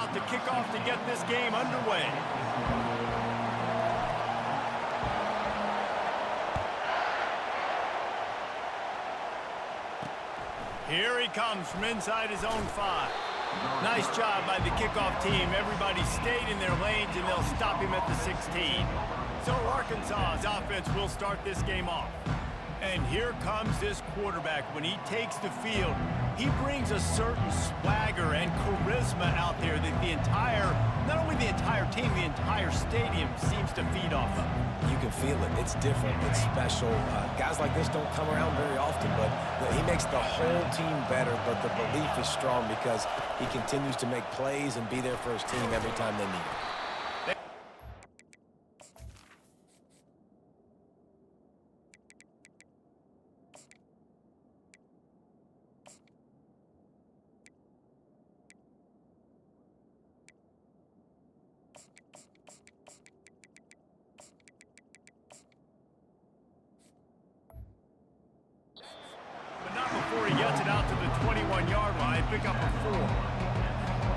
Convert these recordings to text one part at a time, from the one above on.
about to kick off to get this game underway. Here he comes from inside his own 5. Nice job by the kickoff team. Everybody stayed in their lanes, and they'll stop him at the 16. So Arkansas's offense will start this game off. And here comes this quarterback. When he takes the field, he brings a certain swagger and charisma out there that not only the entire team, the entire stadium seems to feed off of. You can feel it. It's different. It's special. Guys like this don't come around very often, but he makes the whole team better, but the belief is strong because he continues to make plays and be there for his team every time they need him. Before he gets it out to the 21-yard line, pick up a 4.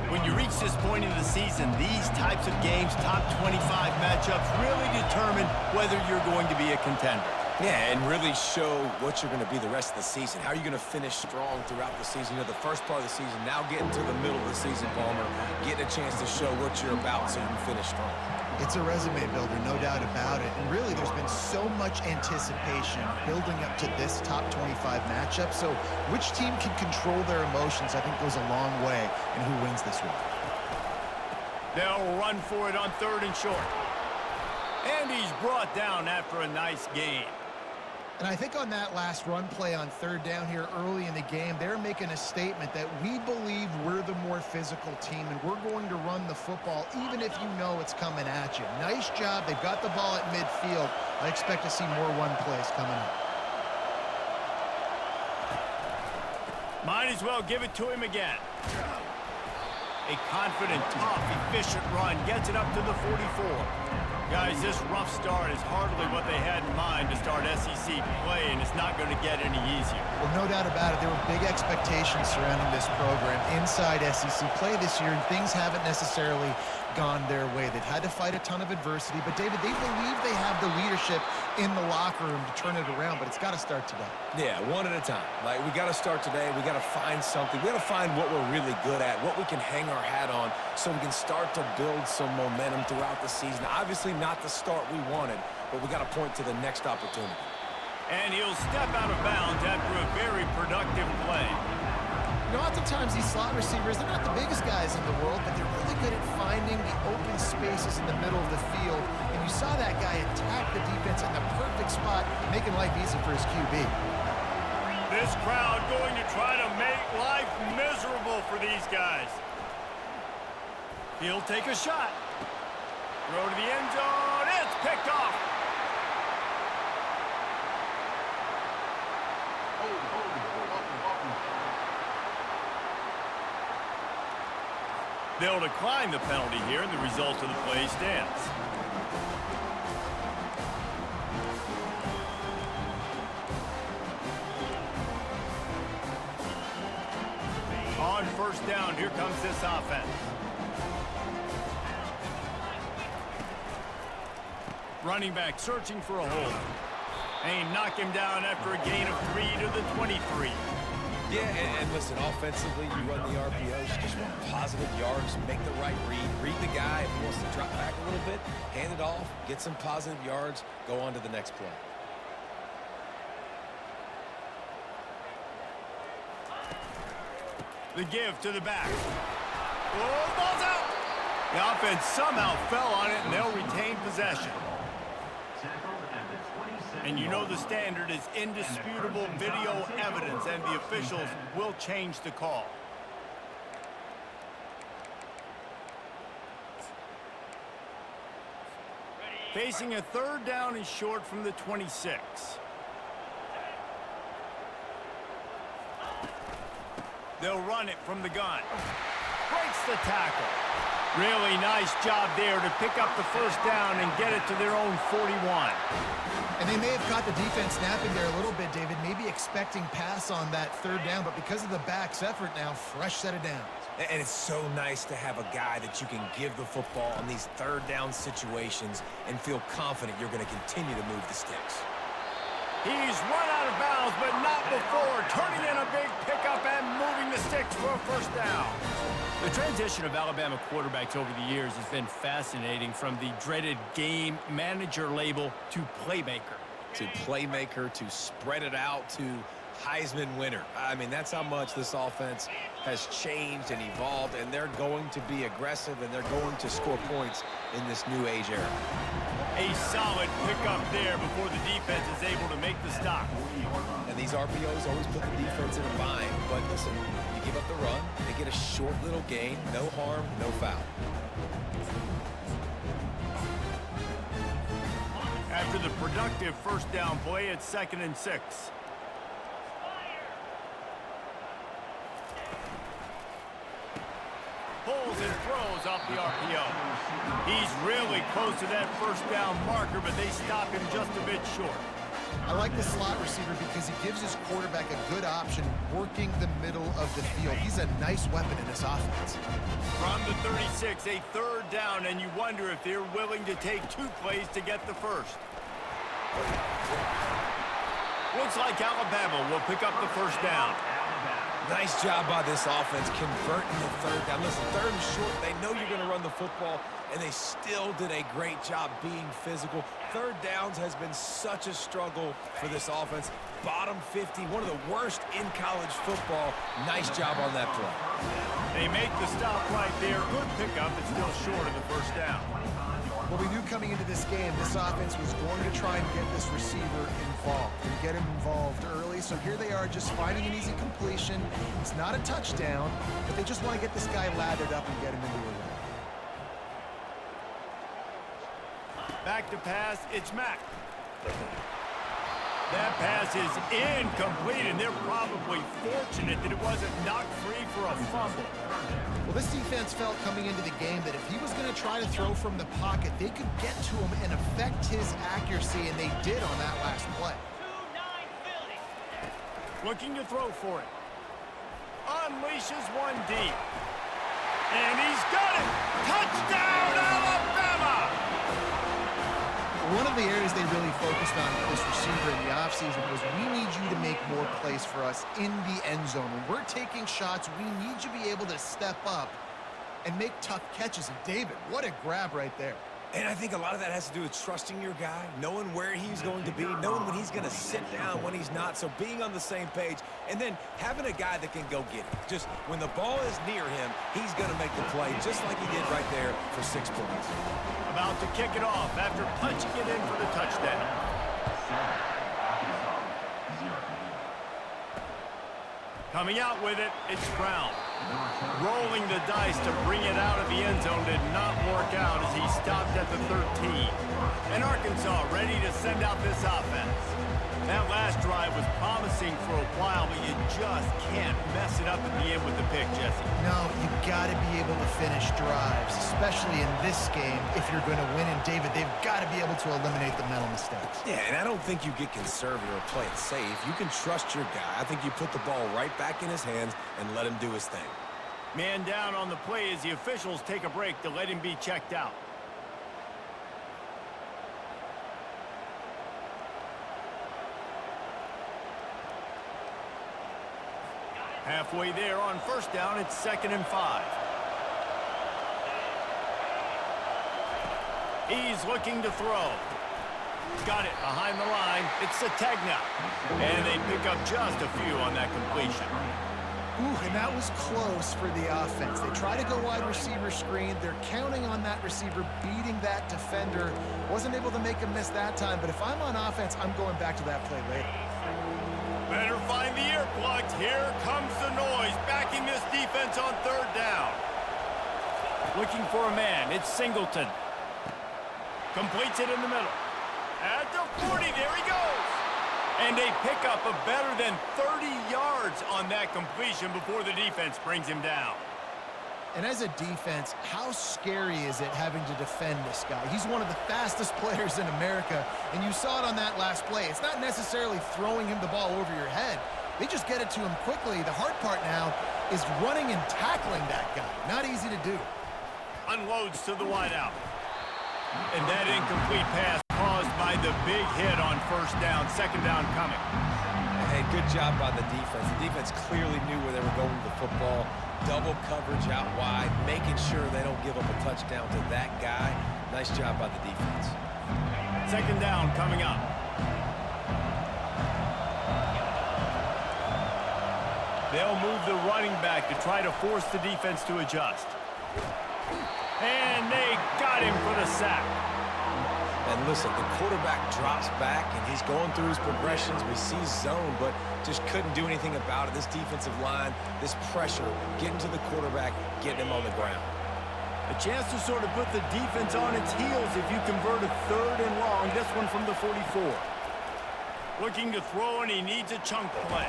When you reach this point in the season, these types of games, top 25 matchups, really determine whether you're going to be a contender. Yeah, and really show what you're going to be the rest of the season. How are you going to finish strong throughout the season? You know, the first part of the season, now getting to the middle of the season, Palmer, getting a chance to show what you're about so you can finish strong. It's a resume builder, no doubt about it. And really, there's been so much anticipation building up to this top 25 matchup. So which team can control their emotions, I think, goes a long way in who wins this week. They'll run for it on 3rd and short. And he's brought down after a nice gain. And I think on that last run play on 3rd down here early in the game, they're making a statement that we believe we're the more physical team and we're going to run the football even if you know it's coming at you. Nice job. They've got the ball at midfield. I expect to see more run plays coming up. Might as well give it to him again. A confident, tough, efficient run gets it up to the 44. Guys, this rough start is hardly what they had in mind to start SEC play, and it's not going to get any easier. Well, no doubt about it. There were big expectations surrounding this program inside SEC play this year, and things haven't necessarily gone their way. They've had to fight a ton of adversity, but, David, they believe they have the leadership in the locker room to turn it around, but it's got to start today. Yeah, one at a time. Like, we got to start today. We got to find something. We got to find what we're really good at, what we can hang our hat on so we can start to build some momentum throughout the season. Obviously not the start we wanted, but we got to point to the next opportunity. And he'll step out of bounds after a very productive play. You know, oftentimes these slot receivers, they're not the biggest guys in the world, but they're really good at finding the open spaces in the middle of the field. And you saw that guy attack the defense in the perfect spot, making life easy for his QB. This crowd going to try to make life miserable for these guys. He'll take a shot. Throw to the end zone. It's picked off. They'll decline the penalty here, and the result of the play stands. On 1st down, here comes this offense. Running back searching for a hole. And he knocked him down after a gain of 3 to the 23. Yeah, and listen, offensively, you run the RPOs, you just want positive yards, make the right read the guy. If he wants to drop back a little bit, hand it off, get some positive yards, go on to the next play. The give to the back. Oh, ball's out! The offense somehow fell on it, and they'll retain possession. And you know the standard is indisputable video evidence, and the officials will change the call. Facing a 3rd down and short from the 26. They'll run it from the gun. Breaks the tackle. Really nice job there to pick up the 1st down and get it to their own 41. And they may have caught the defense snapping there a little bit, David, maybe expecting pass on that 3rd down, but because of the back's effort now, fresh set of downs. And it's so nice to have a guy that you can give the football on these third down situations and feel confident you're going to continue to move the sticks. He's run out of bounds, but not before turning in a big pickup and moving the sticks for a first down. The transition of Alabama quarterbacks over the years has been fascinating, from the dreaded game manager label to playmaker. To playmaker, to spread it out, to Heisman winner. I mean, that's how much this offense has changed and evolved, and they're going to be aggressive, and they're going to score points in this new age era. A solid pickup there before the defense is able to make the stop. And these RPOs always put the defense in a bind, but listen, you give up the run, they get a short little gain, no harm, no foul. After the productive first down play, it's 2nd and 6. Pulls and throws off the RPO. He's really close to that first down marker, but they stop him just a bit short. I like the slot receiver because he gives his quarterback a good option working the middle of the field. He's a nice weapon in this offense. From the 36, a third down, and you wonder if they're willing to take 2 plays to get the first. Looks like Alabama will pick up the first down. Nice job by this offense converting the third down. Listen, 3rd and short, they know you're going to run the football, and they still did a great job being physical. 3rd downs has been such a struggle for this offense. Bottom 50, one of the worst in college football. Nice job on that play. They make the stop right there. Good pickup, but still short of the first down. Well, we knew coming into this game, this offense was going to try and get this receiver involved and get him involved early. So here they are just finding an easy completion. It's not a touchdown, but they just want to get this guy lathered up and get him into a run. Back to pass, it's Mack. That pass is incomplete, and they're probably fortunate that it wasn't knocked free for a fumble. Well, this defense felt coming into the game that if he was going to try to throw from the pocket, they could get to him and affect his accuracy, and they did on that last play. Looking to throw for it. Unleashes one deep. And he's got it! Touchdown, Alabama! One of the areas they really focused on with this receiver in the offseason was, we need you to make more plays for us in the end zone. When we're taking shots, we need you to be able to step up and make tough catches. And David, what a grab right there. And I think a lot of that has to do with trusting your guy, knowing where he's going to be, knowing when he's going to sit down, when he's not. So being on the same page, and then having a guy that can go get it. Just when the ball is near him, he's going to make the play, just like he did right there for 6 points. About to kick it off after punching it in for the touchdown. Coming out with it, it's Brown. Rolling the dice to bring it out of the end zone did not work out as he stopped at the 13. And Arkansas ready to send out this offense. That last drive was promising for a while, but you just can't mess it up at the end with the pick, Jesse. No, you've got to be able to finish drives, especially in this game. If you're going to win, and David, they've got to be able to eliminate the mental mistakes. Yeah, and I don't think you get conservative or play it safe. You can trust your guy. I think you put the ball right back in his hands and let him do his thing. Man down on the play as the officials take a break to let him be checked out. Halfway there on first down, it's 2nd and 5. He's looking to throw. Got it behind the line. It's Sategna. And they pick up just a few on that completion. Ooh, and that was close for the offense. They try to go wide receiver screen. They're counting on that receiver beating that defender. Wasn't able to make him miss that time, but if I'm on offense, I'm going back to that play later. Better find the earplugs. Here comes the noise, backing this defense on 3rd down. Looking for a man. It's Singleton. Completes it in the middle. At the 40, there he goes. And a pickup of better than 30 yards on that completion before the defense brings him down. And as a defense, how scary is it having to defend this guy? He's one of the fastest players in America, and you saw it on that last play. It's not necessarily throwing him the ball over your head. They just get it to him quickly. The hard part now is running and tackling that guy. Not easy to do. Unloads to the wideout. And that incomplete pass caused by the big hit on first down. Second down coming. Hey, good job by the defense. The defense clearly knew where they were going with the football. Double coverage out wide, making sure they don't give up a touchdown to that guy. Nice job by the defense. Second down coming up. They'll move the running back to try to force the defense to adjust. And they got him for the sack. And listen, the quarterback drops back, and he's going through his progressions. We see zone, but just couldn't do anything about it. This defensive line, this pressure, getting to the quarterback, getting him on the ground. A chance to sort of put the defense on its heels if you convert a third and long. This one from the 44. Looking to throw, and he needs a chunk play.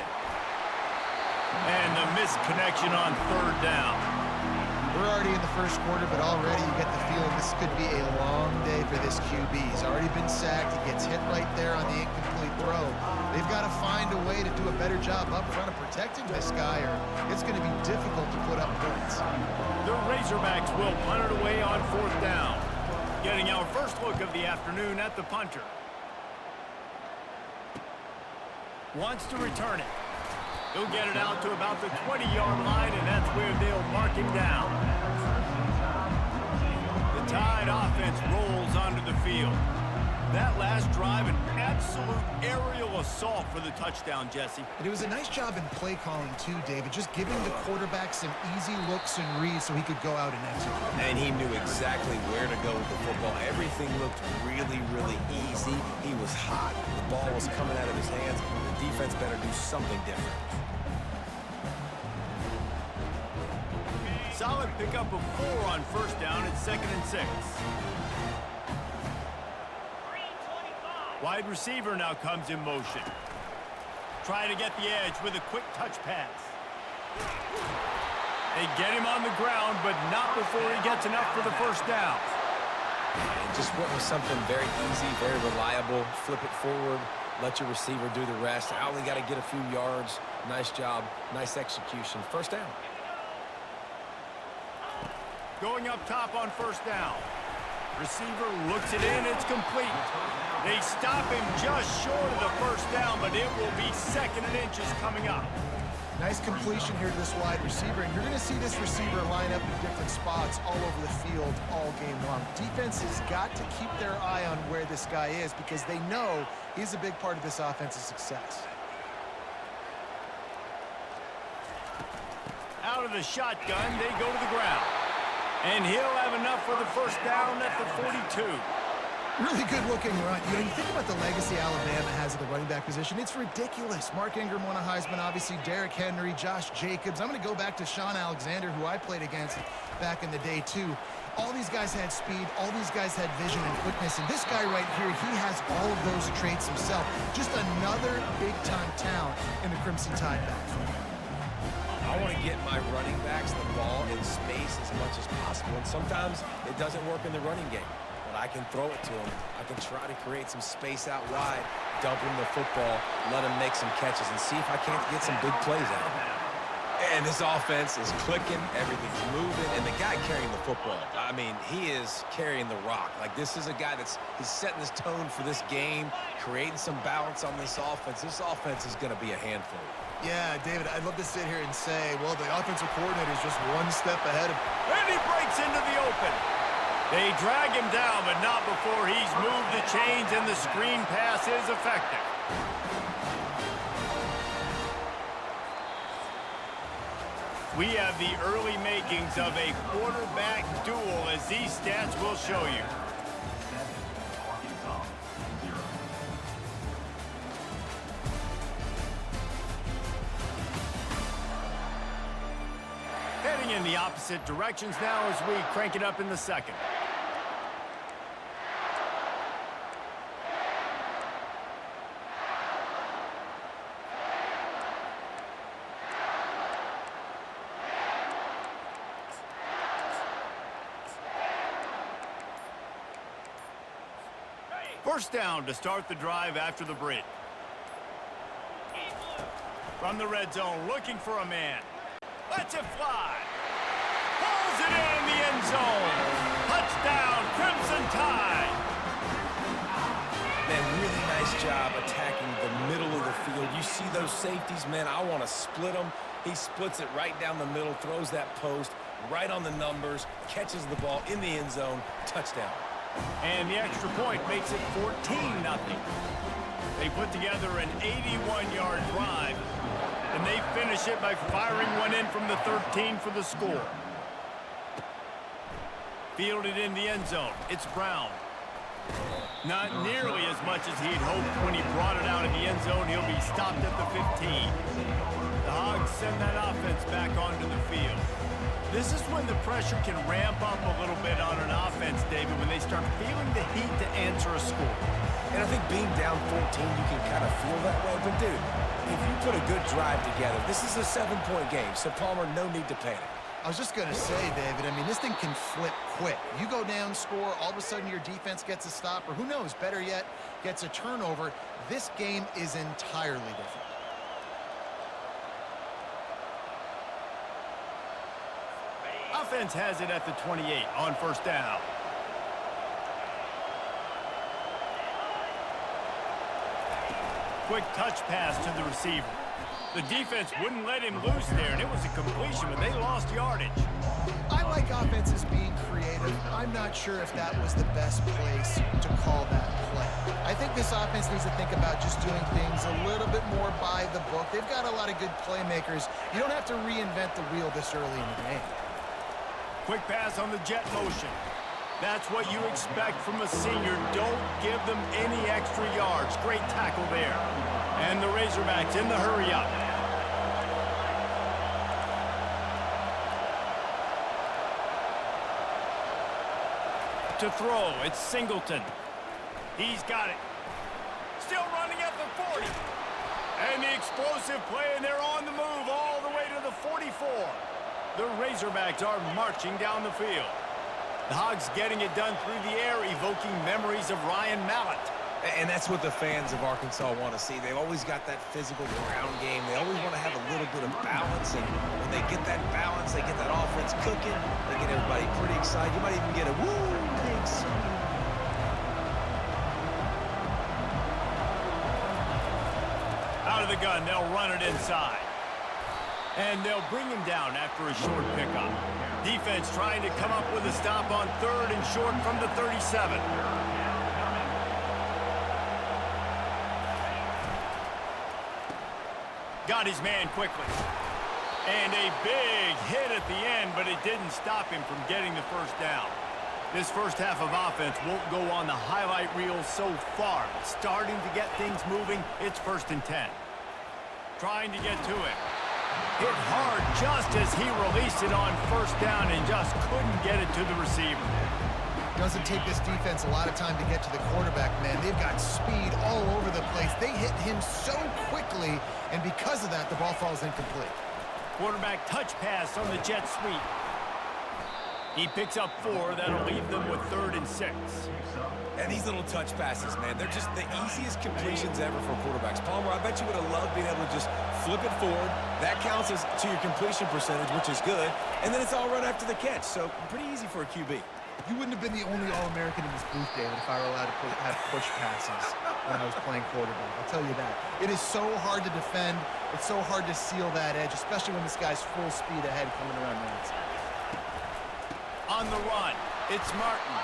And the missed connection on third down. We're already in the first quarter, but already you get the feeling this could be a long day for this QB. He's already been sacked. He gets hit right there on the incomplete throw. They've got to find a way to do a better job up front of protecting this guy, or it's going to be difficult to put up points. The Razorbacks will punt it away on fourth down. Getting our first look of the afternoon at the punter. Wants to return it. He'll get it out to about the 20-yard line, and that's where they'll mark him down. The Tide offense rolls onto the field. That last drive, an absolute aerial assault for the touchdown, Jesse. And it was a nice job in play calling, too, David, just giving the quarterback some easy looks and reads so he could go out and execute. And he knew exactly where to go with the football. Everything looked really, really easy. He was hot. The ball was coming out of his hands. The defense better do something different. Solid pickup of 4 on first down at 2nd and 6. Wide receiver now comes in motion. Trying to get the edge with a quick touch pass. They get him on the ground, but not before he gets enough for the first down. And just went with something very easy, very reliable. Flip it forward, let your receiver do the rest. I only got to get a few yards. Nice job, nice execution. First down. Going up top on first down. Receiver looks it in, it's complete. They stop him just short of the first down, but it will be 2nd and inches coming up. Nice completion here to this wide receiver, and you're going to see this receiver line up in different spots all over the field all game long. Defense has got to keep their eye on where this guy is because they know he's a big part of this offense's success. Out of the shotgun, they go to the ground. And he'll have enough for the first down at the 42. Really good-looking run. You know, you think about the legacy Alabama has at the running back position. It's ridiculous. Mark Ingram won a Heisman, obviously. Derrick Henry, Josh Jacobs. I'm going to go back to Sean Alexander, who I played against back in the day, too. All these guys had speed. All these guys had vision and quickness. And this guy right here, he has all of those traits himself. Just another big-time talent in the Crimson Tide backfield. I want to get my running backs the ball in space as much as possible. And sometimes it doesn't work in the running game. But I can throw it to them. I can try to create some space out wide, dump him the football, let him make some catches, and see if I can't get some big plays out of him. And this offense is clicking, everything's moving, and the guy carrying the football, I mean, he is carrying the rock. Like, this is a guy he's setting this tone for this game, creating some balance on this offense. This offense is going to be a handful. Yeah, David, I'd love to sit here and say, well, the offensive coordinator is just one step ahead of him. And he breaks into the open. They drag him down, but not before he's moved the chains, and the screen pass is effective. We have the early makings of a quarterback duel, as these stats will show you. Heading in the opposite directions now as we crank it up in the second. First down to start the drive after the break. From the red zone, looking for a man. Lets it fly. Pulls it in the end zone. Touchdown, Crimson Tide. Man, really nice job attacking the middle of the field. You see those safeties, man, I want to split them. He splits it right down the middle, throws that post right on the numbers, catches the ball in the end zone, touchdown. And the extra point makes it 14-0. They put together an 81-yard drive, and they finish it by firing one in from the 13 for the score. Fielded in the end zone. It's Brown. Not nearly as much as he'd hoped when he brought it out of the end zone. He'll be stopped at the 15. The Hogs send that offense back onto the field. This is when the pressure can ramp up a little bit on an offense, David, when they start feeling the heat to answer a score. And I think being down 14, you can kind of feel that way. But, dude, if you put a good drive together, this is a 7-point game, so Palmer, no need to panic. I was just going to say, David, I mean, this thing can flip quick. You go down, score, all of a sudden your defense gets a stop, or who knows, better yet, gets a turnover. This game is entirely different. Offense has it at the 28 on first down. Quick touch pass to the receiver. The defense wouldn't let him loose there, and it was a completion, but they lost yardage. I like offenses being creative. I'm not sure if that was the best place to call that play. I think this offense needs to think about just doing things a little bit more by the book. They've got a lot of good playmakers. You don't have to reinvent the wheel this early in the game. Quick pass on the jet motion. That's what you expect from a senior. Don't give them any extra yards. Great tackle there. And the Razorbacks in the hurry up. To throw, it's Singleton. He's got it. Still running at the 40. And the explosive play, and they're on the move all the way to the 44. The Razorbacks are marching down the field. The Hogs getting it done through the air, evoking memories of Ryan Mallett. And that's what the fans of Arkansas want to see. They've always got that physical ground game. They always want to have a little bit of balance. And when they get that balance, they get that offense cooking. They get everybody pretty excited. You might even get a woo, thanks. Out of the gun, they'll run it inside. And they'll bring him down after a short pickup. Defense trying to come up with a stop on third and short from the 37. Got his man quickly. And a big hit at the end, but it didn't stop him from getting the first down. This first half of offense won't go on the highlight reel so far. Starting to get things moving, it's 1st and 10. Trying to get to it. Hit hard just as he released it on first down and just couldn't get it to the receiver. Doesn't take this defense a lot of time to get to the quarterback, man. They've got speed all over the place. They hit him so quickly, and because of that, the ball falls incomplete. Quarterback touch pass on the jet sweep. He picks up 4. That'll leave them with 3rd and 6. And these little touch passes, man, they're just the easiest completions ever for quarterbacks. Palmer, I bet you would have loved being able to just flip it forward. That counts as to your completion percentage, which is good. And then it's all run after the catch, so pretty easy for a QB. You wouldn't have been the only All-American in this booth, David, if I were allowed to have push passes when I was playing quarterback. I'll tell you that. It is so hard to defend. It's so hard to seal that edge, especially when this guy's full speed ahead coming around the outside. On the run, it's Martin.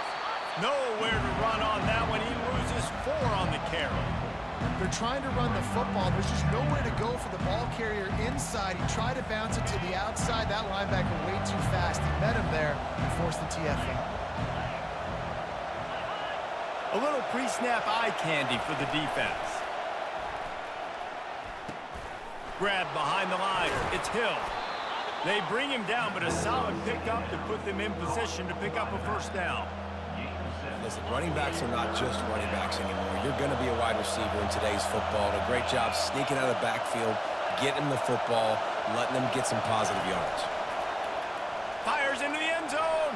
Nowhere to run on that one. He loses 4 on the carry. They're trying to run the football. There's just nowhere to go for the ball carrier inside. He tried to bounce it to the outside. That linebacker way too fast. He met him there and forced the TFL. A little pre-snap eye candy for the defense. Grab behind the line. It's Hill. They bring him down, but a solid pickup to put them in position to pick up a first down. Listen, running backs are not just running backs anymore. You're going to be a wide receiver in today's football. A great job sneaking out of the backfield, getting the football, letting them get some positive yards. Fires into the end zone.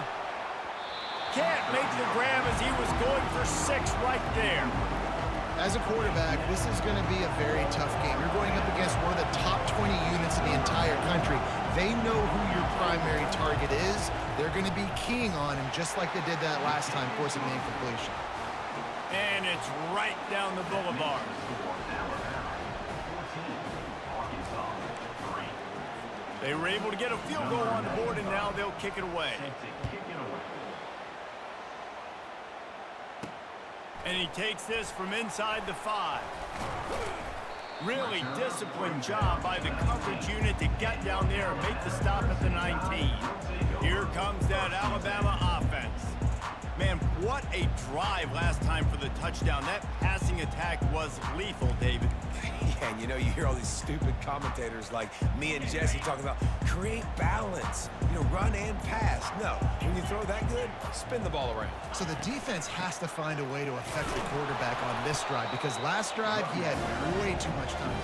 Can't make the grab as he was going for 6 right there. As a quarterback, this is going to be a very tough game. You're going up against one of the top 20 units in the entire country. They know who your primary target is. They're going to be keying on him just like they did that last time, forcing the incompletion. And it's right down the boulevard. They were able to get a field goal on the board, and now they'll kick it away. And he takes this from inside the 5. Really disciplined job by the coverage unit to get down there and make the stop at the 19. Here comes that Alabama offense. Man, what a drive last time for the touchdown. That passing attack was lethal, David. Yeah, and you know, you hear all these stupid commentators like me and Jesse talking about create balance, you know, run and pass. No, when you throw that good, spin the ball around. So the defense has to find a way to affect the quarterback on this drive because last drive he had way too much time.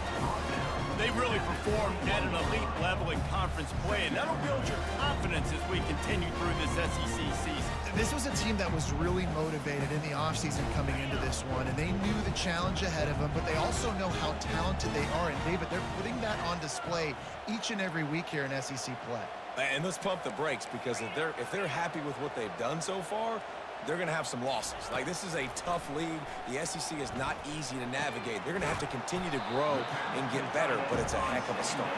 They really performed at an elite level in conference play, and that'll build your confidence as we continue through this SEC season. This was a team that was really motivated in the offseason coming into this one, and they knew the challenge ahead of them, but they also know how talented they are. And, David, they're putting that on display each and every week here in SEC play. And let's pump the brakes because if they're happy with what they've done so far, they're going to have some losses. Like, this is a tough league. The SEC is not easy to navigate. They're going to have to continue to grow and get better, but it's a heck of a start.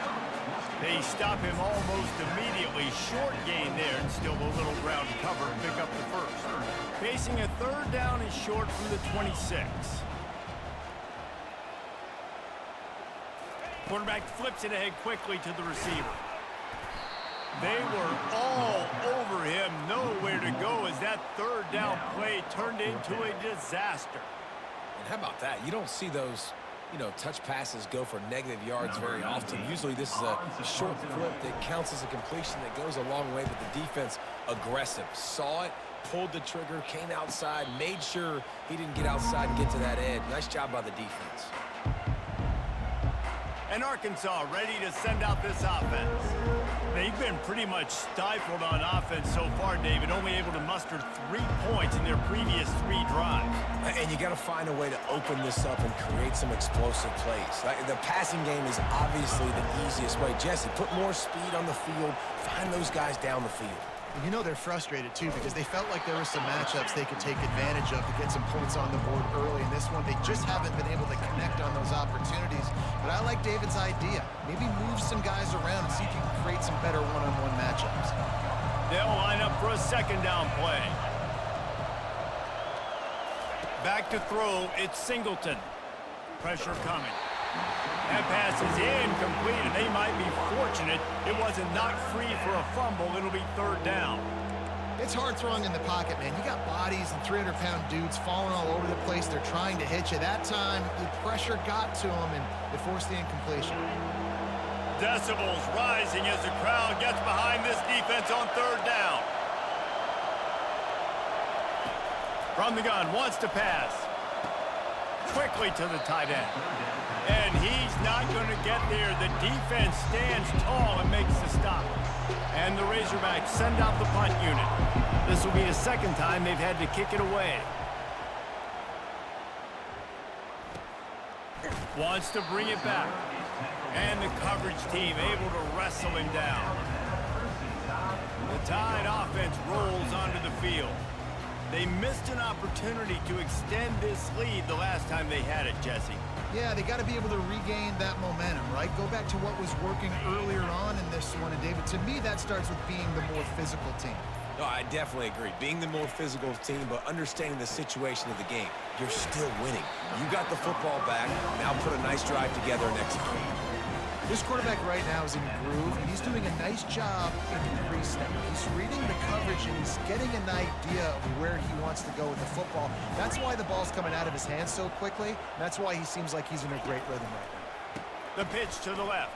They stop him almost immediately. Short gain there, and still a little ground cover to pick up the first. Facing a third down and short from the 26. Quarterback flips it ahead quickly to the receiver. They were all over him, nowhere to go as that third down play turned into a disaster. And how about that? You don't see those, you know, touch passes go for negative yards very often. Usually this is a short flip that counts as a completion that goes a long way, but the defense aggressive. Saw it, pulled the trigger, came outside, made sure he didn't get outside and get to that edge. Nice job by the defense. And Arkansas ready to send out this offense. They've been pretty much stifled on offense so far, David, only able to muster 3 points in their previous 3 drives. And you got to find a way to open this up and create some explosive plays. The passing game is obviously the easiest way. Jesse, put more speed on the field, find those guys down the field. You know they're frustrated, too, because they felt like there were some matchups they could take advantage of to get some points on the board early. In this one, they just haven't been able to connect on those opportunities. But I like David's idea. Maybe move some guys around and see if you can create some better one-on-one matchups. They'll line up for a second down play. Back to throw, it's Singleton. Pressure coming. That pass is incomplete, and they might be fortunate it wasn't knocked free for a fumble. It'll be third down. It's hard throwing in the pocket, man. You got bodies and 300-pound dudes falling all over the place. They're trying to hit you. That time, the pressure got to them, and it forced the incompletion. Decibels rising as the crowd gets behind this defense on third down. From the gun, wants to pass. Quickly to the tight end. And he's not going to get there. The defense stands tall and makes the stop. And the Razorbacks send out the punt unit. This will be the second time they've had to kick it away. Wants to bring it back. And the coverage team able to wrestle him down. The Tide offense rolls onto the field. They missed an opportunity to extend this lead the last time they had it, Jesse. Yeah, they got to be able to regain that momentum, right? Go back to what was working earlier on in this one. And, David, to me, that starts with being the more physical team. No, I definitely agree. Being the more physical team, but understanding the situation of the game. You're still winning. You got the football back. Now put a nice drive together and execute. This quarterback right now is in groove, and he's doing a nice job in the pre-snap. He's reading the coverage, and he's getting an idea of where he wants to go with the football. That's why the ball's coming out of his hands so quickly. That's why he seems like he's in a great rhythm right now. The pitch to the left.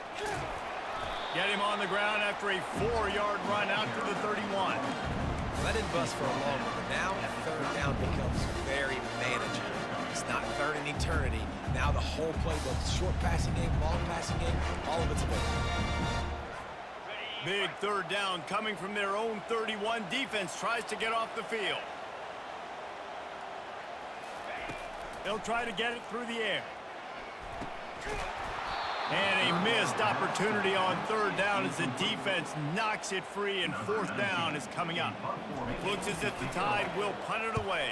Get him on the ground after a 4-yard run out to the 31. Let it bust for a long one, but now third down becomes very manageable. It's not third in eternity. Now the whole playbook, short passing game, long passing game, all of it's available. Big third down coming from their own 31. Defense tries to get off the field. They'll try to get it through the air. And a missed opportunity on third down as the defense knocks it free, and fourth down is coming up. Looks as if the Tide will punt it away.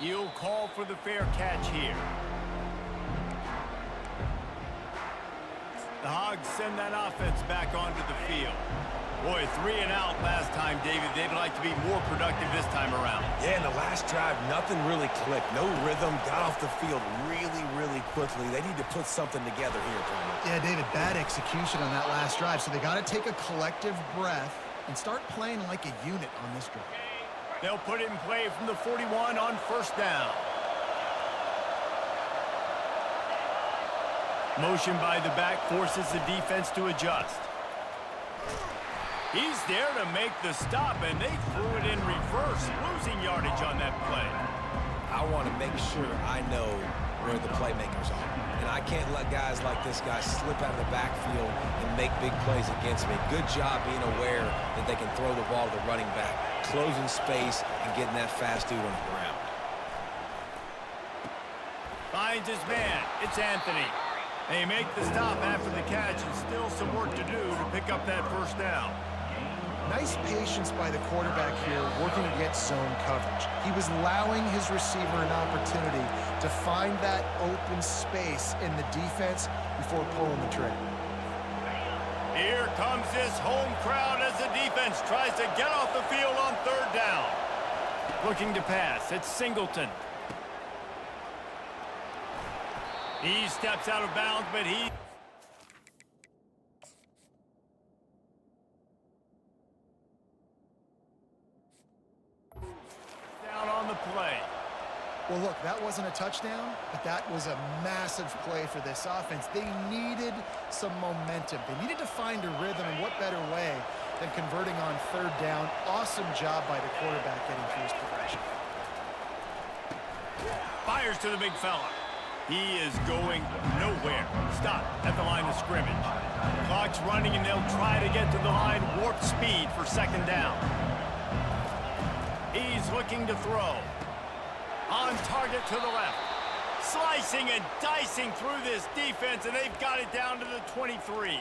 He'll call for the fair catch here. The Hogs send that offense back onto the field. Boy, 3 and out last time, David. They'd like to be more productive this time around. Yeah, in the last drive, nothing really clicked. No rhythm, got off the field really quickly. They need to put something together here, Palmer. Yeah, David, bad execution on that last drive, so they got to take a collective breath and start playing like a unit on this drive. They'll put it in play from the 41 on first down. Motion by the back forces the defense to adjust. He's there to make the stop, and they threw it in reverse, losing yardage on that play. I want to make sure I know where the playmakers are. And I can't let guys like this guy slip out of the backfield and make big plays against me. Good job being aware that they can throw the ball to the running back, closing space, and getting that fast dude on the ground. Finds his man. It's Anthony. They make the stop after the catch, and still some work to do to pick up that first down. Nice patience by the quarterback here, working against zone coverage. He was allowing his receiver an opportunity to find that open space in the defense before pulling the trigger. Here comes this home crowd as the defense tries to get off the field on third down. Looking to pass. It's Singleton. He steps out of bounds, but he... down on the play. Well, look, that wasn't a touchdown, but that was a massive play for this offense. They needed some momentum. They needed to find a rhythm, and what better way than converting on third down. Awesome job by the quarterback getting through his progression. Fires to the big fella. He is going nowhere. Stop at the line of scrimmage. Clock's running, and they'll try to get to the line. Warp speed for second down. He's looking to throw. On target to the left. Slicing and dicing through this defense, and they've got it down to the 23.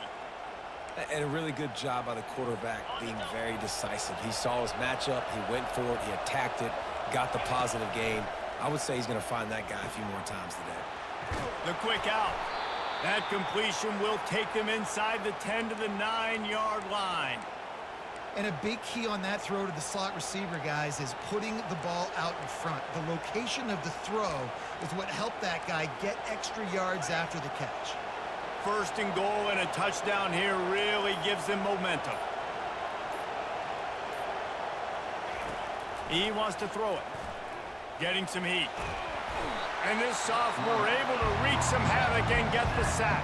And a really good job by the quarterback being very decisive. He saw his matchup, he went for it, he attacked it, got the positive gain. I would say he's going to find that guy a few more times today. The quick out. That completion will take them inside the 10 to the 9-yard line. And a big key on that throw to the slot receiver, guys, is putting the ball out in front. The location of the throw is what helped that guy get extra yards after the catch. First and goal and a touchdown here really gives them momentum. He wants to throw it. Getting some heat. And this sophomore able to wreak some havoc and get the sack.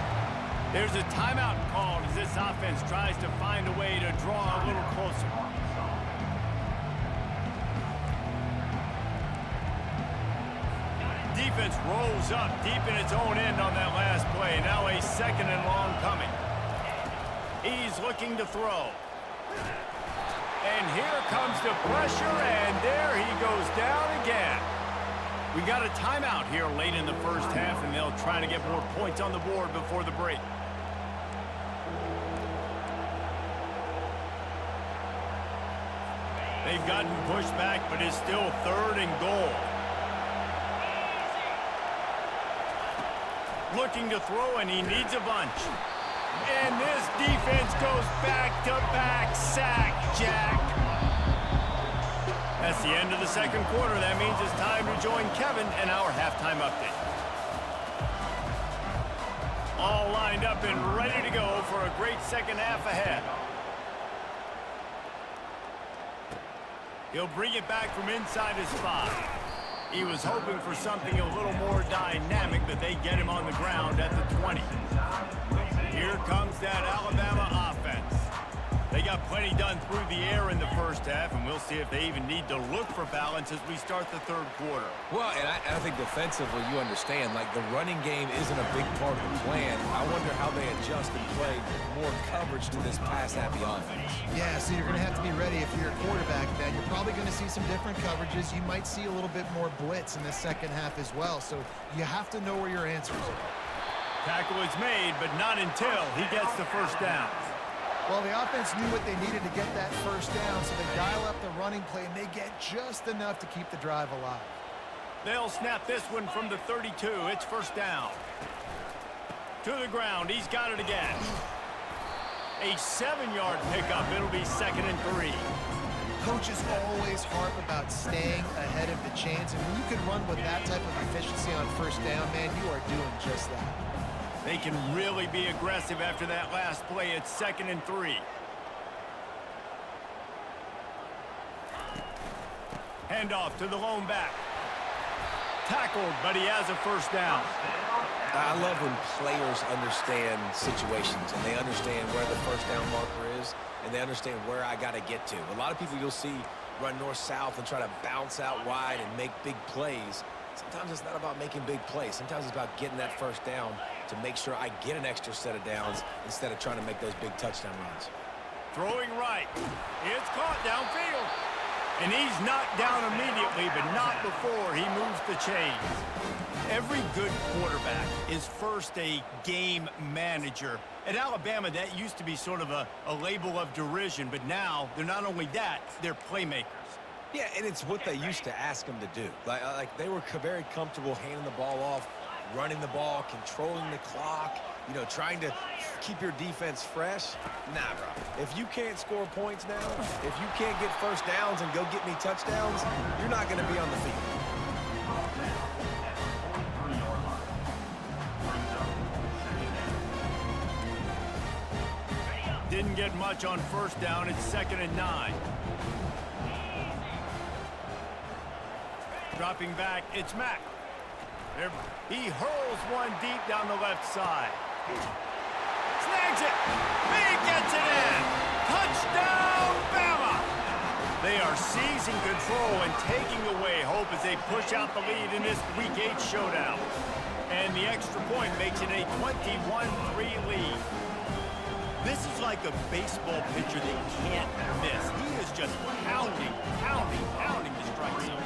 There's a timeout called as this offense tries to find a way to draw a little closer. Defense rolls up deep in its own end on that last play. Now a second and long coming. He's looking to throw. And here comes the pressure, and there he goes down again. We got a timeout here late in the first half, and they'll try to get more points on the board before the break. They've gotten pushed back, but it's still third and goal. Looking to throw, and he needs a bunch. And this defense goes back-to-back sack, Jack. That's the end of the second quarter. That means it's time to join Kevin and our halftime update. All lined up and ready to go for a great second half ahead. He'll bring it back from inside his spot. He was hoping for something a little more dynamic, but they get him on the ground at the 20. Here comes that Alabama offense. They got plenty done through the air in the first half, and we'll see if they even need to look for balance as we start the third quarter. Well, and I think defensively, you understand, like the running game isn't a big part of the plan. I wonder how they adjust and play more coverage to this pass-happy offense. Yeah, so you're going to have to be ready if you're a quarterback, then. You're probably going to see some different coverages. You might see a little bit more blitz in the second half as well, so you have to know where your answers are. Tackle is made, but not until he gets the first down. Well, the offense knew what they needed to get that first down, so they dial up the running play, and they get just enough to keep the drive alive. They'll snap this one from the 32. It's first down. To the ground. He's got it again. A 7-yard pickup. It'll be 2nd and 3. Coaches always harp about staying ahead of the chains, and when you can run with that type of efficiency on first down, man, you are doing just that. They can really be aggressive after that last play. It's 2nd and 3. Handoff to the lone back. Tackled, but he has a first down. I love when players understand situations and they understand where the first down marker is and they understand where I got to get to. A lot of people you'll see run north-south and try to bounce out wide and make big plays. Sometimes it's not about making big plays. Sometimes it's about getting that first down to make sure I get an extra set of downs instead of trying to make those big touchdown runs. Throwing right. It's caught downfield. And he's knocked down immediately, but not before he moves the chains. Every good quarterback is first a game manager. At Alabama, that used to be sort of a label of derision, but now they're not only that, they're playmakers. Yeah, and it's what they used to ask them to do. Like they were very comfortable handing the ball off, running the ball, controlling the clock, you know, trying to keep your defense fresh. Nah, bro. If you can't score points now, if you can't get first downs and go get me touchdowns, you're not going to be on the field. Didn't get much on first down. It's 2nd and 9. Dropping back, it's Mack. He hurls one deep down the left side. Snags it. He gets it in. Touchdown, Bama. They are seizing control and taking away hope as they push out the lead in this Week 8 showdown. And the extra point makes it a 21-3 lead. This is like a baseball pitcher that can't miss. He is just pounding the strike zone.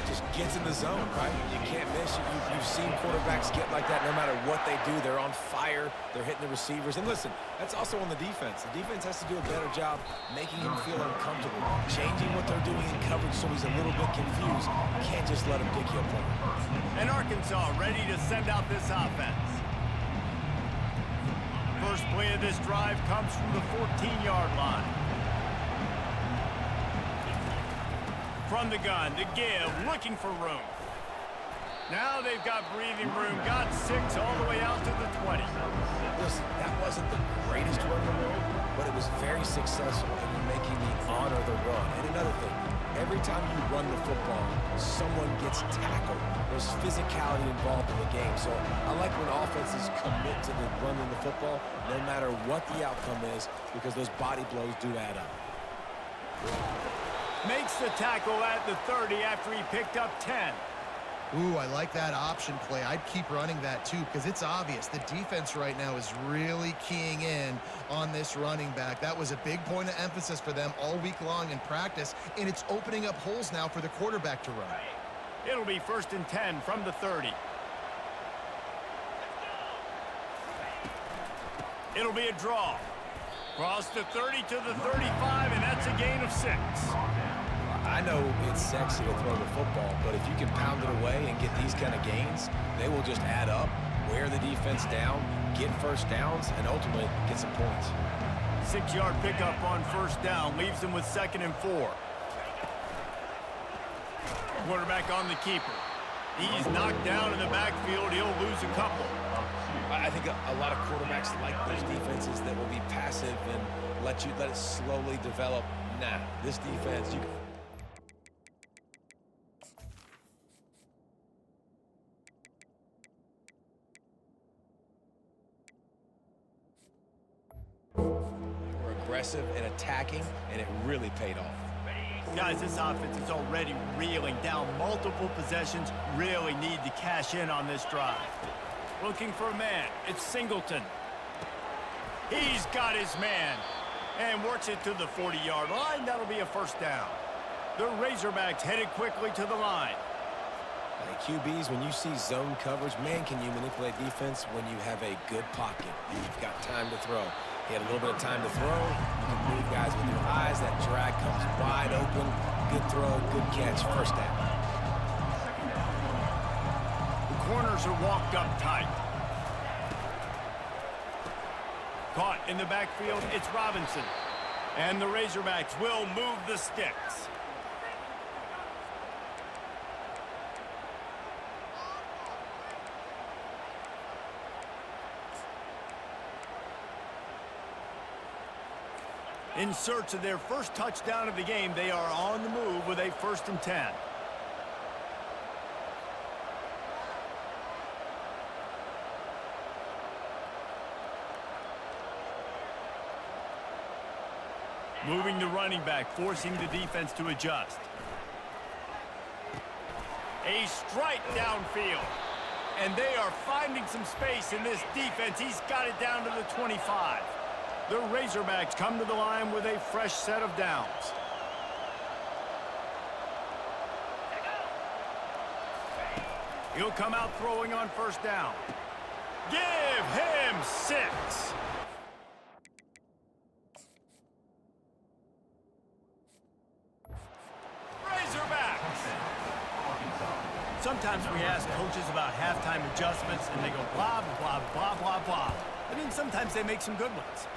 Just gets in the zone, right? You can't miss. You've seen quarterbacks get like that no matter what they do. They're on fire. They're hitting the receivers. And listen, that's also on the defense. The defense has to do a better job making him feel uncomfortable, changing what they're doing in coverage so he's a little bit confused. You can't just let him pick you apart. And Arkansas ready to send out this offense. First play of this drive comes from the 14-yard line. From the gun, the give, looking for room. Now they've got breathing room, got 6 all the way out to the 20. Listen, that wasn't the greatest run in the world, but it was very successful in making me honor the run. And another thing, every time you run the football, someone gets tackled. There's physicality involved in the game. So I like when offenses commit to the running the football, no matter what the outcome is, because those body blows do add up. Makes the tackle at the 30 after he picked up 10. Ooh, I like that option play. I'd keep running that too because it's obvious the defense right now is really keying in on this running back. That was a big point of emphasis for them all week long in practice, and it's opening up holes now for the quarterback to run. It'll be 1st and 10 from the 30. It'll be a draw. Cross the 30 to the 35, and that's a gain of 6. I know it's sexy to throw the football, but if you can pound it away and get these kind of gains, they will just add up, wear the defense down, get first downs, and ultimately get some points. 6-yard pickup on first down leaves them with 2nd and 4. Quarterback on the keeper. He's knocked down in the backfield. He'll lose a couple. I think a lot of quarterbacks like those defenses that will be passive and let it slowly develop. Nah, this defense, we're aggressive. aggressive and attacking, and it really paid off. Guys, this offense is already reeling down multiple possessions. Really need to cash in on this drive. Looking for a man. It's Singleton. He's got his man and works it to the 40-yard line. That'll be a first down. The Razorbacks headed quickly to the line. QBs, when you see zone coverage, man, can you manipulate defense when you have a good pocket and you've got time to throw. He had a little bit of time to throw. You can move guys with your eyes. That drag comes wide open. Good throw, good catch, first down. The corners are walked up tight. Caught in the backfield, it's Robinson. And the Razorbacks will move the sticks. In search of their first touchdown of the game, they are on the move with a 1st and 10. Moving the running back, forcing the defense to adjust. A strike downfield. And they are finding some space in this defense. He's got it down to the 25. The Razorbacks come to the line with a fresh set of downs. He'll come out throwing on first down. Give him 6. Razorbacks. Sometimes we ask coaches about halftime adjustments and they go blah, blah, blah, blah, blah. I mean, sometimes they make some good ones.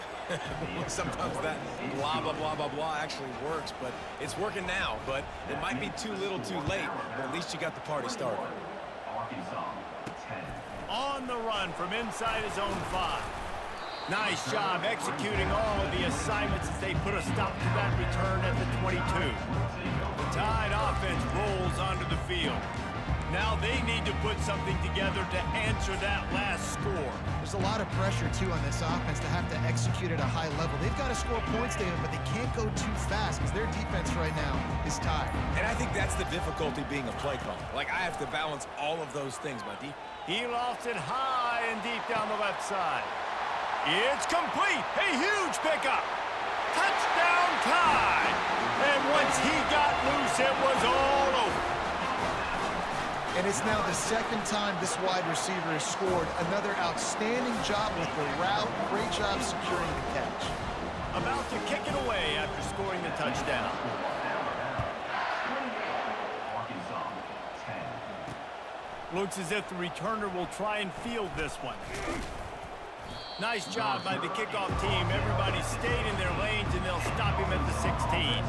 Sometimes that blah, blah, blah, blah, blah actually works, but it's working now. But it might be too little too late, but at least you got the party started. On the run from inside his own 5. Nice job executing all of the assignments as they put a stop to that return at the 22. The Tide offense rolls onto the field. Now they need to put something together to answer that last score. There's a lot of pressure, too, on this offense to have to execute at a high level. They've got to score points, David, but they can't go too fast because their defense right now is tired. And I think that's the difficulty being a play caller. Like, I have to balance all of those things, my defense. He lofts it high and deep down the left side. It's complete. A huge pickup. Touchdown Tide. And once he got loose, it was all over. And it's now the second time this wide receiver has scored. Another outstanding job with the route. Great job securing the catch. About to kick it away after scoring the touchdown. Looks as if the returner will try and field this one. Nice job by the kickoff team. Everybody stayed in their lanes, and they'll stop him at the 16.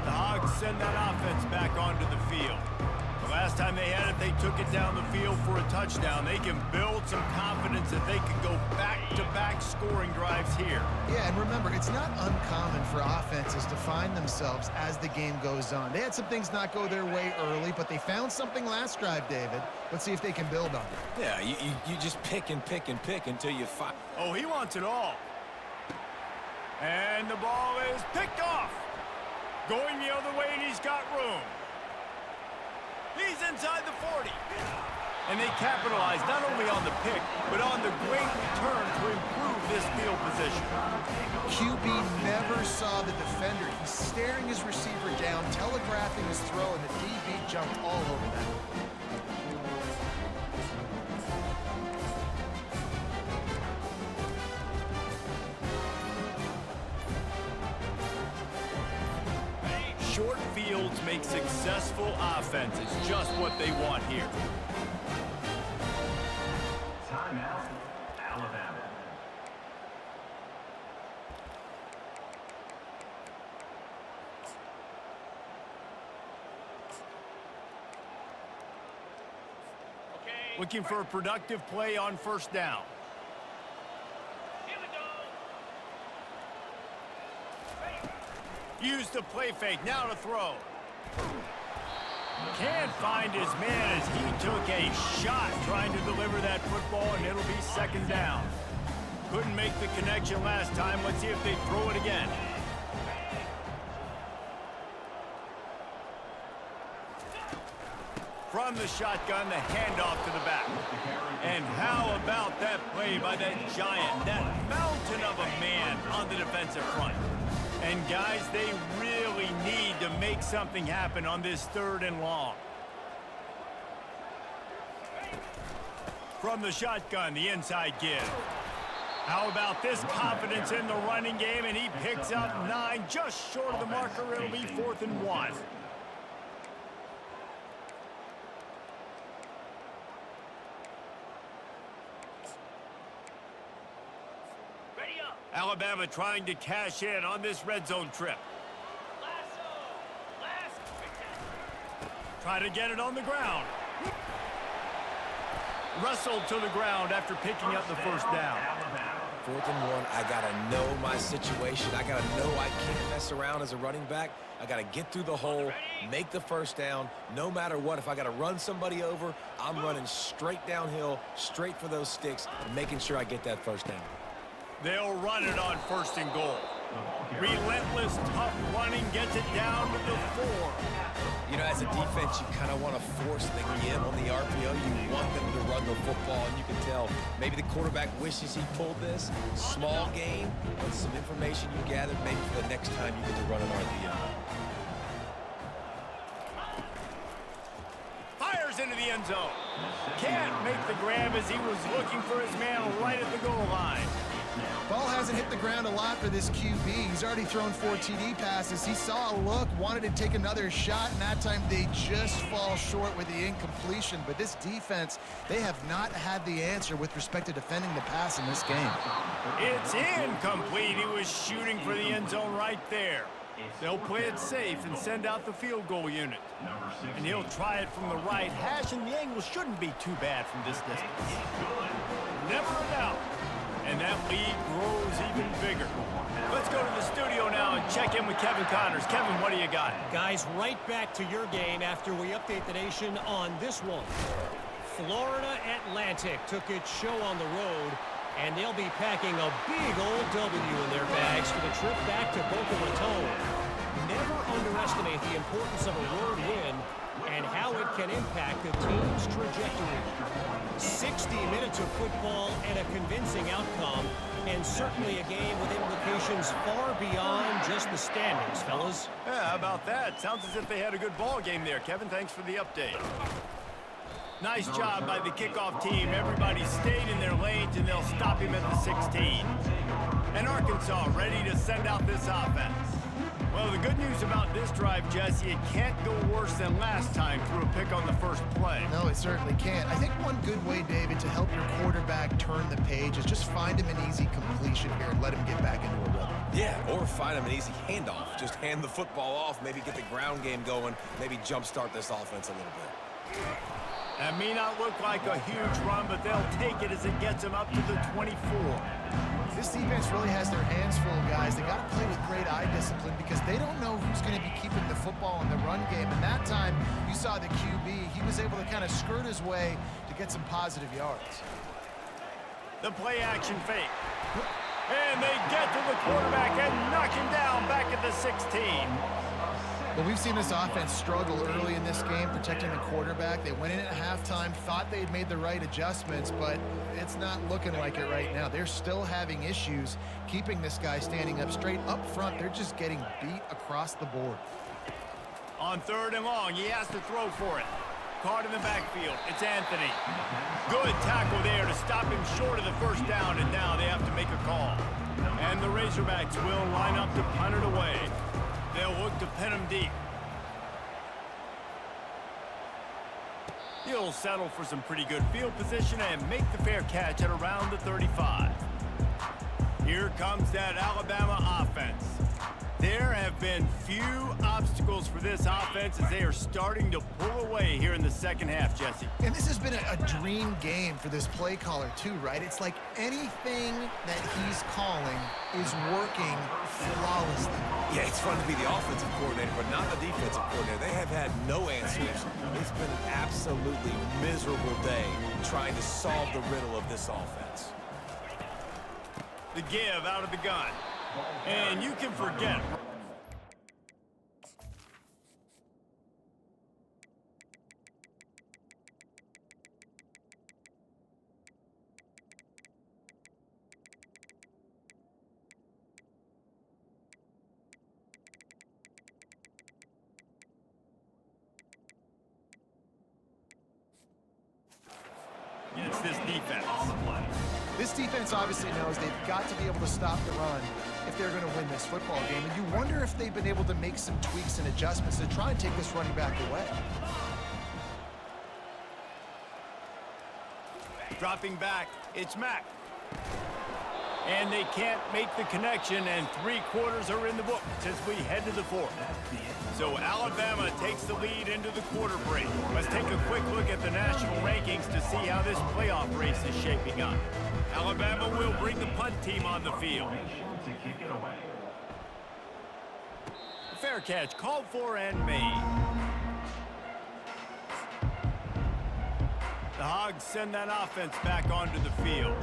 The Hogs send that offense back onto the field. The last time they had it, they took it down the field for a touchdown. They can build some confidence that they can go back-to-back scoring drives here. Yeah, and remember, it's not uncommon for offenses to find themselves as the game goes on. They had some things not go their way early, but they found something last drive, David. Let's see if they can build on it. Yeah, you just pick and pick and pick until you find. Oh, he wants it all. And the ball is picked off. Going the other way, and he's got room. He's inside the 40. And they capitalize not only on the pick, but on the great return to improve this field position. QB never saw the defender. He's staring his receiver down, telegraphing his throw, and the DB jumped all over that. Short fields make successful offenses just what they want here. Timeout, Alabama. Looking for a productive play on first down. Use the play fake, now to throw. Can't find his man as he took a shot trying to deliver that football, and it'll be second down. Couldn't make the connection last time. Let's see if they throw it again. From the shotgun, the handoff to the back. And how about that play by that giant, that mountain of a man on the defensive front? And guys, they really need to make something happen on this 3rd and long. From the shotgun, the inside give. How about this confidence in the running game? And he picks up 9, just short of the marker. It'll be 4th and 1. Alabama trying to cash in on this red zone trip. Try to get it on the ground. Wrestled to the ground after picking up the first down. 4th and 1, I got to know my situation. I got to know I can't mess around as a running back. I got to get through the hole, make the first down. No matter what, if I got to run somebody over, I'm running straight downhill, straight for those sticks, making sure I get that first down. They'll run it on 1st and goal. Relentless, tough running gets it down to the 4. You know, as a defense, you kind of want to force the give on the RPO. You want them to run the football, and you can tell maybe the quarterback wishes he pulled this. Small game, but some information you gathered maybe for the next time you get to run an RPO. Fires into the end zone. Can't make the grab as he was looking for his man right at the goal line. Ball hasn't hit the ground a lot for this QB. He's already thrown 4 TD passes. He saw a look, wanted to take another shot, and that time they just fall short with the incompletion. But this defense, they have not had the answer with respect to defending the pass in this game. It's incomplete. He was shooting for the end zone right there. They'll play it safe and send out the field goal unit. And he'll try it from the right hash, and the angle shouldn't be too bad from this distance. Never a doubt. And that lead grows even bigger. Let's go to the studio now and check in with Kevin Connors. Kevin, what do you got? Guys, right back to your game after we update the nation on this one. Florida Atlantic took its show on the road, and they'll be packing a big old W in their bags for the trip back to Boca Raton. Never underestimate the importance of a road win and how it can impact the team's trajectory. 60 minutes of football and a convincing outcome, and certainly a game with implications far beyond just the standings, fellas. Yeah, how about that? Sounds as if they had a good ball game there. Kevin, thanks for the update. Nice job by the kickoff team. Everybody stayed in their lanes, and they'll stop him at the 16. And Arkansas ready to send out this offense. Well, the good news about this drive, Jesse, it can't go worse than last time through a pick on the first play. No, it certainly can't. I think one good way, David, to help your quarterback turn the page is just find him an easy completion here and let him get back into a rhythm. Yeah, or find him an easy handoff. Just hand the football off, maybe get the ground game going, maybe jumpstart this offense a little bit. That may not look like a huge run, but they'll take it as it gets them up to the 24. This defense really has their hands full, guys. They got to play with great eye discipline because they don't know who's going to be keeping the football in the run game. And that time, you saw the QB. He was able to kind of skirt his way to get some positive yards. The play action fake. And they get to the quarterback and knock him down back at the 16. Well, we've seen this offense struggle early in this game protecting the quarterback. They went in at halftime, thought they had made the right adjustments, but it's not looking like it right now. They're still having issues keeping this guy standing up straight up front. They're just getting beat across the board. On 3rd and long, he has to throw for it. Caught in the backfield. It's Anthony. Good tackle there to stop him short of the first down, and now they have to make a call. And the Razorbacks will line up to punt it away. They'll look to pin him deep. He'll settle for some pretty good field position and make the fair catch at around the 35. Here comes that Alabama offense. There have been few obstacles for this offense as they are starting to pull away here in the second half, Jesse. And this has been a dream game for this play caller too, right? It's like anything that he's calling is working flawlessly. Yeah, it's fun to be the offensive coordinator, but not the defensive coordinator. They have had no answers. It's been an absolutely miserable day trying to solve the riddle of this offense. The give out of the gun. And you can forget. It's this defense. This defense obviously knows they've got to be able to stop the run if they're going to win this football game. And you wonder if they've been able to make some tweaks and adjustments to try and take this running back away. Dropping back, it's Mack. And they can't make the connection, and 3/4 are in the book as we head to the fourth. So Alabama takes the lead into the quarter break. Let's take a quick look at the national rankings to see how this playoff race is shaping up. Alabama will bring the punt team on the field. Fair catch called for and made. The Hogs send that offense back onto the field.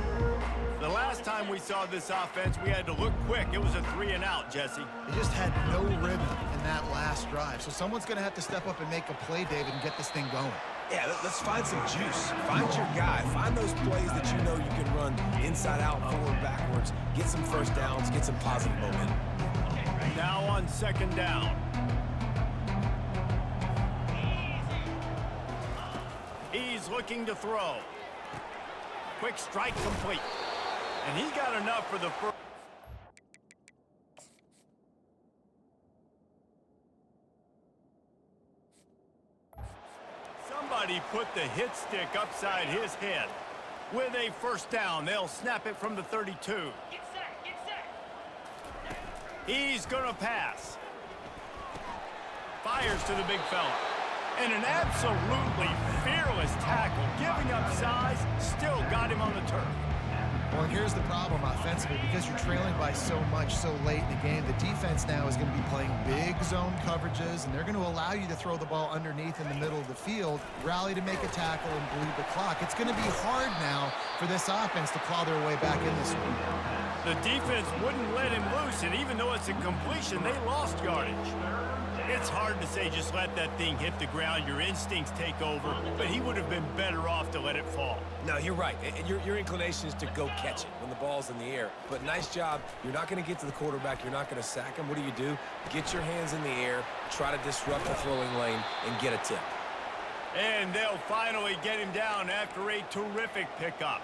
The last time we saw this offense, we had to look quick. It was a 3-and-out, Jesse. They just had no rhythm in that last drive. So someone's going to have to step up and make a play, David, and get this thing going. Yeah, let's find some juice. Find your guy. Find those plays that you know you can run inside out, forward, backwards. Get some first downs. Get some positive momentum. Now on 2nd down. He's looking to throw. Quick strike complete. And he got enough for the first. Somebody put the hit stick upside his head. With a first down, they'll snap it from the 32. Get set. He's gonna pass. Fires to the big fella. And an absolutely fearless tackle, giving up size, still got him on the turf. Well, and here's the problem offensively. Because you're trailing by so much so late in the game, the defense now is going to be playing big zone coverages, and they're going to allow you to throw the ball underneath in the middle of the field, rally to make a tackle, and bleed the clock. It's going to be hard now for this offense to claw their way back in this one. The defense wouldn't let him loose, and even though it's a completion, they lost yardage. It's hard to say just let that thing hit the ground. Your instincts take over, but he would have been better off to let it fall. No, you're right. And your inclination is to go catch it when the ball's in the air. But nice job. You're not going to get to the quarterback. You're not going to sack him. What do? Get your hands in the air, try to disrupt the throwing lane, and get a tip. And they'll finally get him down after a terrific pickup.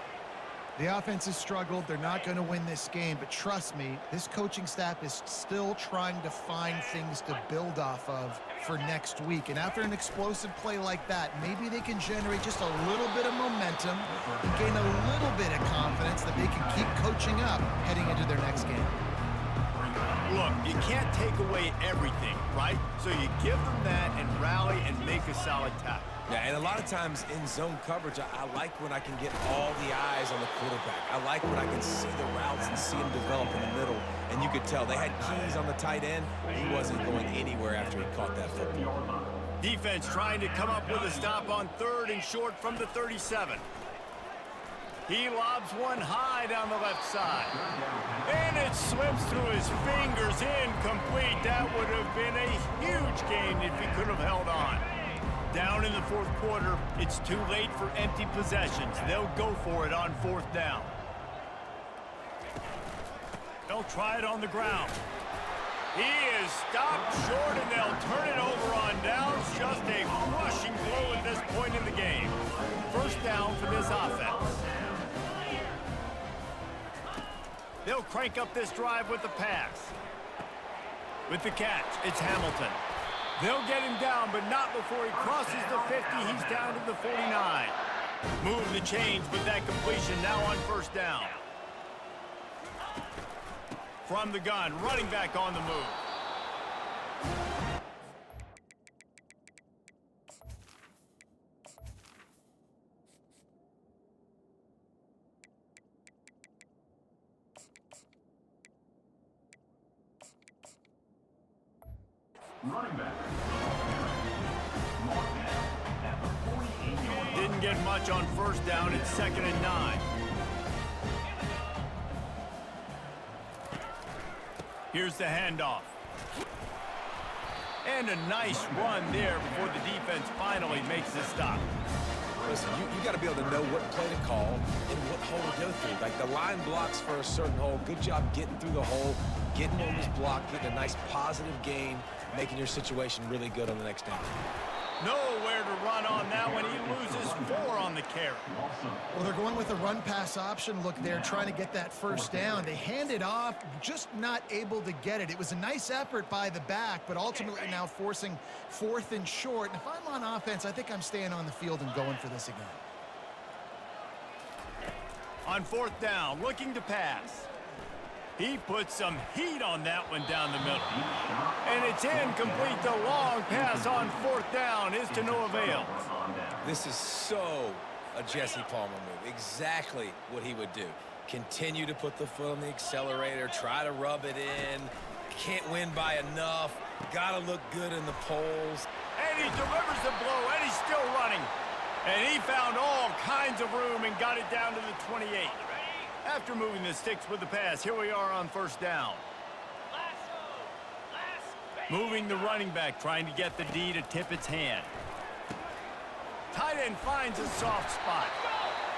The offense has struggled. They're not going to win this game, but trust me, this coaching staff is still trying to find things to build off of for next week. And after an explosive play like that, maybe they can generate just a little bit of momentum and gain a little bit of confidence that they can keep coaching up heading into their next game. Look, you can't take away everything, right? So you give them that and rally and make a solid tackle. Yeah, and a lot of times in zone coverage, I like when I can get all the eyes on the quarterback. I like when I can see the routes and see him develop in the middle. And you could tell they had keys on the tight end. He wasn't going anywhere after he caught that football. Defense trying to come up with a stop on 3rd and short from the 37. He lobs one high down the left side. And it slips through his fingers, incomplete. That would have been a huge gain if he could have held on. Down in the 4th quarter, it's too late for empty possessions. They'll go for it on 4th down. They'll try it on the ground. He is stopped short, and they'll turn it over on downs. Just a crushing blow at this point in the game. First down for this offense. They'll crank up this drive with the pass. With the catch, it's Hamilton. They'll get him down, but not before he crosses the 50. He's down to the 49. Move the chains with that completion now on 1st down. From the gun, running back on the move. Running back. Didn't get much on 1st down. It's 2nd and 9. Here's the handoff. And a nice run there before the defense finally makes the stop. Listen, you got to be able to know what play to call and what hole to go through. Like the line blocks for a certain hole. Good job getting through the hole, getting on this block, getting a nice positive gain, making your situation really good on the next down. Nowhere to run on that one. He loses 4 on the carry. Well, they're going with a run-pass option look there, trying to get that first down. They hand it off, just not able to get it. It was a nice effort by the back, but ultimately now forcing 4th and short. And if I'm on offense, I think I'm staying on the field and going for this again. On 4th down, looking to pass. He puts some heat on that one down the middle. And it's incomplete. The long pass on 4th down is to no avail. This is so a Jesse Palmer move. Exactly what he would do. Continue to put the foot on the accelerator, try to rub it in. Can't win by enough. Got to look good in the polls. And he delivers the blow, and he's still running. And he found all kinds of room and got it down to the 28. After moving the sticks with the pass, here we are on 1st down. Moving the running back, trying to get the D to tip its hand. Tight end finds a soft spot.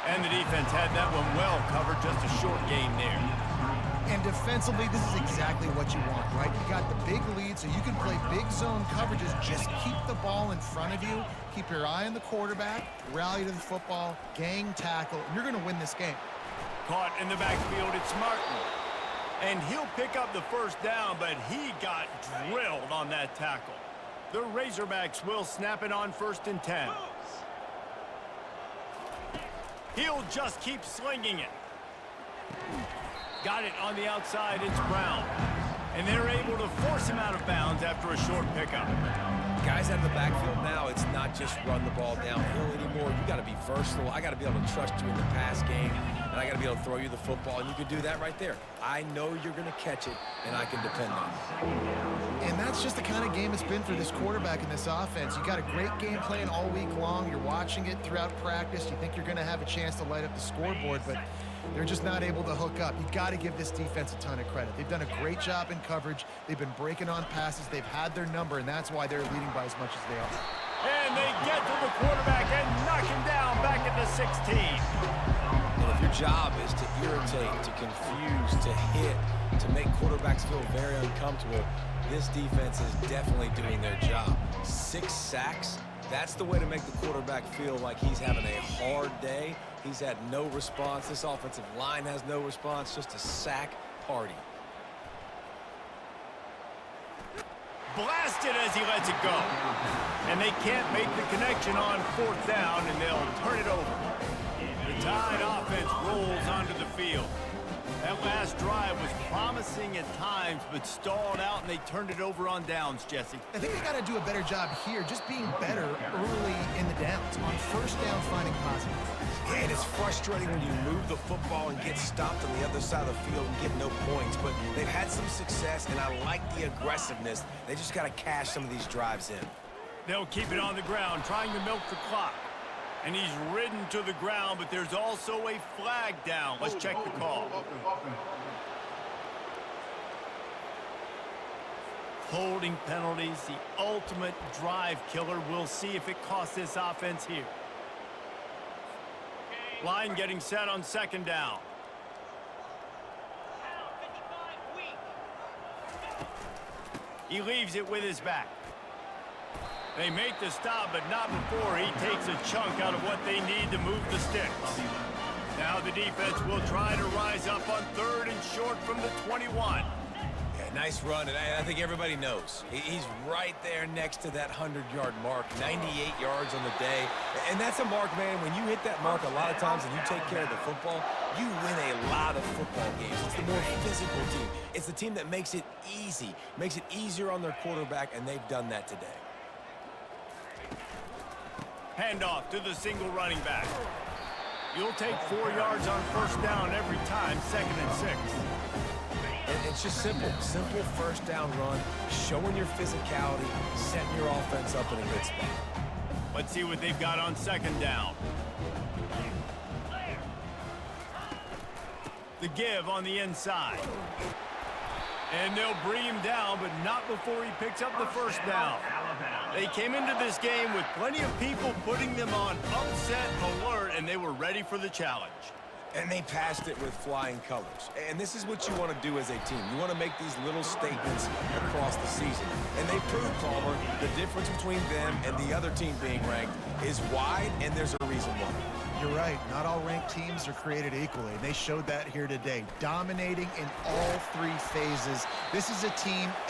And the defense had that one well covered, just a short gain there. And defensively, this is exactly what you want, right? You got the big lead, so you can play big zone coverages. Just keep the ball in front of you. Keep your eye on the quarterback. Rally to the football. Gang tackle. And you're going to win this game. Caught in the backfield, it's Martin. And he'll pick up the 1st down, but he got drilled on that tackle. The Razorbacks will snap it on 1st and 10. He'll just keep slinging it. Got it on the outside, it's Brown. And they're able to force him out of bounds after a short pickup. Guys out of the backfield now, it's not just run the ball downhill anymore. You got to be versatile. I got to be able to trust you in the pass game, and I got to be able to throw you the football, and you can do that right there. I know you're going to catch it, and I can depend on it. And that's just the kind of game it's been for this quarterback in this offense. You got a great game plan all week long. You're watching it throughout practice. You think you're going to have a chance to light up the scoreboard, but they're just not able to hook up. You got to give this defense a ton of credit. They've done a great job in coverage. They've been breaking on passes. They've had their number, and that's why they're leading by as much as they are. And they get to the quarterback and knock him down back at the 16. And if your job is to irritate, to confuse, to hit, to make quarterbacks feel very uncomfortable, this defense is definitely doing their job. 6 sacks, that's the way to make the quarterback feel like he's having a hard day. He's had no response. This offensive line has no response, just a sack party. Blasted as he lets it go. And they can't make the connection on 4th down, and they'll turn it over. The Tide offense rolls onto the field. That last drive was promising at times, but stalled out, and they turned it over on downs, Jesse. I think they got to do a better job here, just being better early in the downs. On 1st down, finding positive. And it's frustrating when you move the football and get stopped on the other side of the field and get no points, but they've had some success, and I like the aggressiveness. They just got to cash some of these drives in. They'll keep it on the ground, trying to milk the clock. And he's ridden to the ground, but there's also a flag down. Let's check the call. Holding penalties, the ultimate drive killer. We'll see if it costs this offense here. Line getting set on 2nd down. He leaves it with his back. They make the stop, but not before he takes a chunk out of what they need to move the sticks. Now the defense will try to rise up on 3rd and short from the 21. Yeah, nice run, and I think everybody knows. He's right there next to that 100-yard mark, 98 yards on the day. And that's a mark, man. When you hit that mark a lot of times and you take care of the football, you win a lot of football games. It's the more physical team. It's the team that makes it easy, makes it easier on their quarterback, and they've done that today. Handoff to the single running back. You'll take 4 yards on 1st down every time, 2nd and 6. And it's just simple 1st down run, showing your physicality, setting your offense up in a good spot. Let's see what they've got on 2nd down. The give on the inside. And they'll bring him down, but not before he picks up the first down. They came into this game with plenty of people putting them on upset alert, and they were ready for the challenge. And they passed it with flying colors. And this is what you want to do as a team. You want to make these little statements across the season. And they proved, Palmer, the difference between them and the other team being ranked is wide, and there's a reason why. You're right. Not all ranked teams are created equally. They showed that here today, dominating in all three phases. This is a team